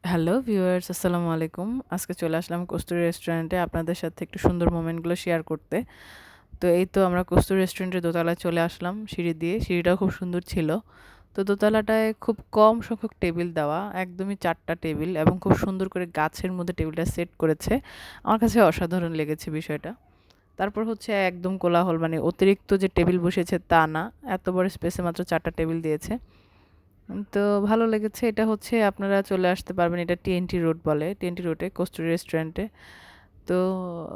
Hello viewers, আসসালামু আলাইকুম। আজকে চলে আসলাম কস্তুরী রেস্টুরেন্টে আপনাদের সাথে একটু সুন্দর মোমেন্টগুলো শেয়ার করতে। তো এই তো আমরা কস্তুরী রেস্টুরেন্টের দোতলায় চলে আসলাম সিঁড়ি দিয়ে। সিঁড়িটাও খুব সুন্দর ছিল। তো দোতলাটায় খুব কম সংখ্যক টেবিল দেওয়া, একদমই ৪ টা টেবিল এবং খুব সুন্দর করে গাছের মধ্যে টেবিলটা সেট করেছে। আমার কাছে অসাধারণ লেগেছে বিষয়টা। তারপর হচ্ছে একদম কোলাহল মানে অতিরিক্ত যে টেবিল বসিয়েছে তা না। এত বড় স্পেসে মাত্র ৪ টা টেবিল দিয়েছে। তো ভালো লেগেছে। এটা হচ্ছে আপনারা চলে আসতে পারবেন। এটা টিএনটি রোড বলে। টিএনটি রোডে কস্তুরী রেস্টুরেন্টে। তো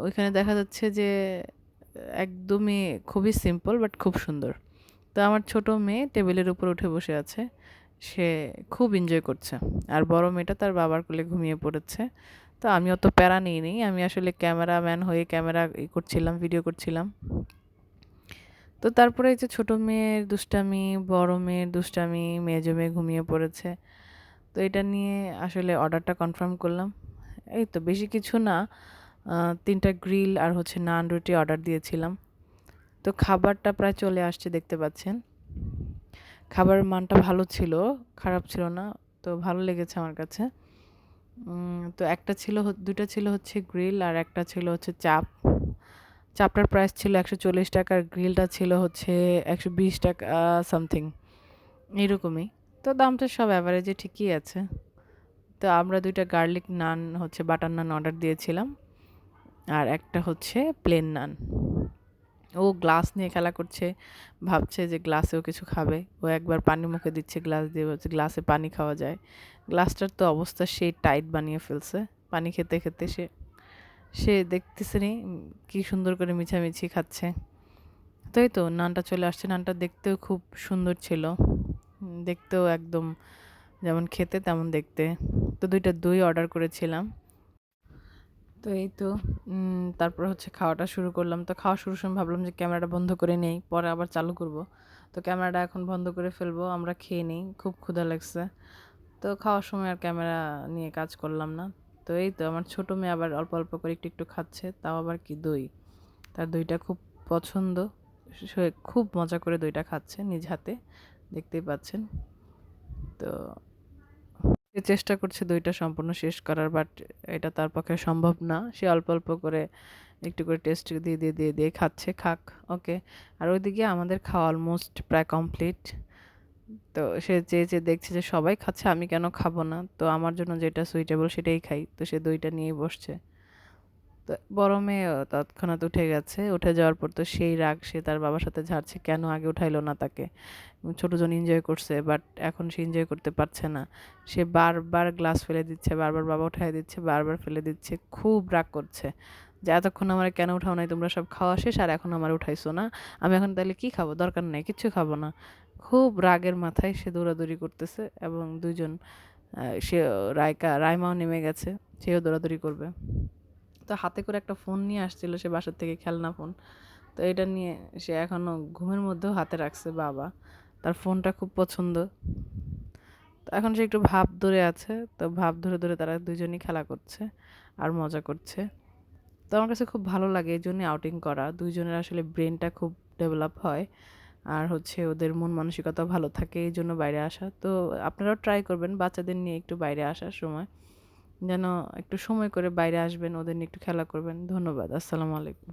ওইখানে দেখা যাচ্ছে যে একদমই খুবই সিম্পল বাট খুব সুন্দর। তো আমার ছোট মেয়ে টেবিলের উপর উঠে বসে আছে। সে খুব এনজয় করছে। আর বড় মেয়েটা তার বাবার কোলে ঘুমিয়ে পড়েছে। তো আমি অত প্যারা নিইনি। আমি আসলে ক্যামেরাম্যান হয়ে ক্যামেরা করছিলাম, ভিডিও করছিলাম। তো তারপরে এই যে ছোট মেয়ের দুষ্টামি, বড় মেয়ের দুষ্টামি, মেজো মেয়ে ঘুমিয়ে পড়েছে। তো এটা নিয়ে আসলে অর্ডারটা কনফার্ম করলাম। এই তো বেশি কিছু না। ৩ টা গ্রিল আর হচ্ছে নান রুটি অর্ডার দিয়েছিলাম। তো খাবারটা প্রায় চলে আসছে দেখতে পাচ্ছেন। খাবারের মানটা ভালো ছিল, খারাপ ছিল না। তো ভালো লেগেছে আমার কাছে। তো একটা ছিল ২ টা ছিল হচ্ছে গ্রিল আর একটা ছিল হচ্ছে চাপ। চাপটার প্রাইস ছিল ৳১৪০ আর গ্রিলটা ছিল হচ্ছে ৳১২০ সামথিং এরকমই। তো দামটা সব এভারেজে ঠিকই আছে। তো আমরা ২ টা গার্লিক নান হচ্ছে বাটার নান অর্ডার দিয়েছিলাম। আর একটা হচ্ছে প্লেন নান। ও গ্লাস নিয়ে খেলা করছে। ভাবছে যে গ্লাসেও কিছু খাবে। ও একবার পানি মুখে দিচ্ছে গ্লাস দিয়ে বলছে গ্লাসে পানি খাওয়া যায়। গ্লাসটার তো অবস্থা সেই টাইট বানিয়ে ফেলছে। পানি খেতে, খেতে সে দেখতেছেনই কি সুন্দর করে মিছামিছি খাচ্ছে। তো এই তো নানটা চলে আসছে। নানটা দেখতেও খুব সুন্দর ছিল। দেখতেও একদম যেমন খেতে তেমন দেখতে। তো ২ টা দই অর্ডার করেছিলাম। তো এই তো তারপর হচ্ছে খাওয়াটা শুরু করলাম। তো খাওয়া শুরুর সময় ভাবলাম যে ক্যামেরাটা বন্ধ করে নেই, পরে আবার চালু করব। তো ক্যামেরাটা এখন বন্ধ করে ফেলবো। আমরা খেয়ে নেই। খুব ক্ষুধা লাগছে। তো খাওয়ার সময় আর ক্যামেরা নিয়ে কাজ করলাম না। তো এই তো আমার ছোট মেয়ে আবার অল্প, অল্প করে একটু, একটু খাচ্ছে। তাও আবার কি দই। তার দইটা খুব পছন্দ। সে খুব মজা করে দইটা খাচ্ছে নিজ হাতে। দেখতেই পাচ্ছেন। তো সে চেষ্টা করছে দইটা সম্পূর্ণ শেষ করার বাট এটা তার পক্ষে সম্ভব না। সে অল্প, অল্প করে একটু করে টেস্ট দিয়ে খাচ্ছে, খাক। ওকে। আর ওইদিকে আমাদের খাওয়া অলমোস্ট প্রায় কমপ্লিট। তো সে চেয়ে দেখছে যে সবাই খাচ্ছে আমি কেন খাবো না? তো আমার জন্য যেটা সুইটেবল সেটাই খাই। তো সে দইটা নিয়েই বসছে। তো বড় মেয়ে তৎক্ষণাৎ উঠে গেছে। উঠে যাওয়ার পর তো সেই রাগ সে তার বাবার সাথে ঝাড়ছে কেন আগে উঠাইলো না তাকে। ছোটজন এনজয় করছে বাট এখন সে এনজয় করতে পারছে না। সে বারবার গ্লাস ফেলে দিচ্ছে, বারবার বাবা উঠায় দিচ্ছে, বারবার ফেলে দিচ্ছে। খুব রাগ করছে। যে এতক্ষণ আমারে কেন উঠাও নাই? তোমরা সব খাওয়া শেষ আর এখন আমারে উঠাইছো না। আমি এখন তাইলে কি খাবো? দরকার নাই, কিচ্ছু খাবো না। খুব রাগের মাথায় সে দৌড়াদৌড়ি করতেছে এবং ২ জন সে রাইমাও নেমে গেছে। সেও দৌড়াদৌড়ি করবে। তো হাতে করে একটা ফোন নিয়ে আসছিল সে বাসার থেকে খেলনা ফোন। তো এটা নিয়ে সে এখনো ঘুমের মধ্যেও হাতে রাখছে বাবা। তার ফোনটা খুব পছন্দ। তো এখন সে একটু ভাব ধরে আছে। তো ভাব ধরে, ধরে তারা ২ জনই খেলা করছে আর মজা করছে। তো আমার কাছে খুব ভালো লাগে এইজন্যই আউটিং করা। ২ জনের আসলে ব্রেইনটা খুব ডেভেলপ হয়। আর হচ্ছে ওদের মন মানসিকতাও ভালো থাকে এইজন্য বাইরে আসা। তো আপনারাও ট্রাই করবেন বাচ্চাদের নিয়ে একটু বাইরে আসার সময়। যেন একটু সময় করে বাইরে আসবেন, ওদের নিয়ে একটু খেলা করবেন। ধন্যবাদ। আসসালামু আলাইকুম।